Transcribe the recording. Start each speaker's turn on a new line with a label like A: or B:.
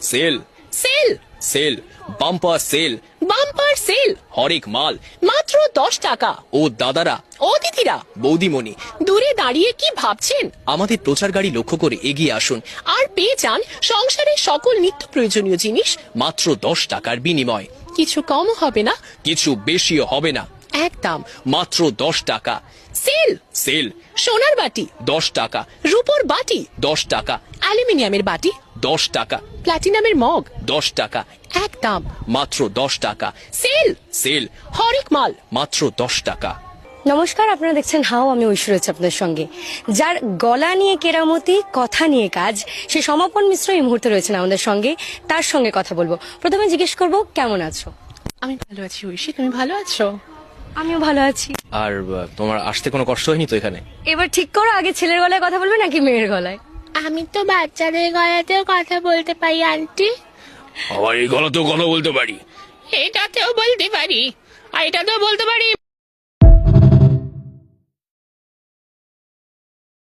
A: Sell
B: sale
A: sale bumper sale
B: bumper sale
A: হরেক মাল
B: মাত্র 10 টাকা।
A: ও দাদারা
B: ও দিদিরা,
A: বৌদিমণি
B: দূরে দাঁড়িয়ে কি ভাবছেন?
A: আমাদের প্রচার গাড়ি লক্ষ্য করে এগিয়ে আসুন।
B: আর পেয়ে যান সংসারের সকল নিত্য প্রয়োজনীয় জিনিস
A: মাত্র 10 টাকার বিনিময়।
B: কিছু কম হবে না,
A: কিছু বেশিও হবে না,
B: একদম।
A: মাত্র 10 টাকা।
B: সেল
A: সেল
B: সোনার বাটি,
A: 10 টাকা।
B: রূপোর বাটি,
A: 10 টাকা।
B: অ্যালুমিনিয়ামের বাটি,
A: 10 টাকা।
B: প্লাটিনামের মগ,
A: 10 টাকা।
B: একদম।
A: মাত্র 10 টাকা।
B: সেল
A: সেল
B: হরেক মাল
A: মাত্র 10 টাকা।
C: নমস্কার, আপনারা দেখছেন হাও, আমি ঐশ্বর্য আছি আপনাদের সঙ্গে। যার গলা নিয়ে কেরামতি, কথা নিয়ে কাজ, সে সমাপন মিশ্র এই মুহূর্তে রয়েছেন আমাদের সঙ্গে। তার সঙ্গে কথা বলবো। প্রথমে জিজ্ঞেস করব, কেমন আছো?
B: আমি ভালো আছি ঐশী, তুমি ভালো আছো?
C: আমিও ভালো আছি।
A: আর তোমার আসতে কোনো কষ্ট হয়নি তো এখানে?
C: এবার ঠিক করো, আগে ছেলের গলায় কথা বলবে নাকি মেয়ের গলায়?
B: আমি তো বাচ্চাদের গলাতেও কথা বলতে পারি আন্টি।
A: আবার এই গলাতেও কথা বলতে পারি?
B: এটাতেও বলতে পারি, আর এটাতেও বলতে পারি।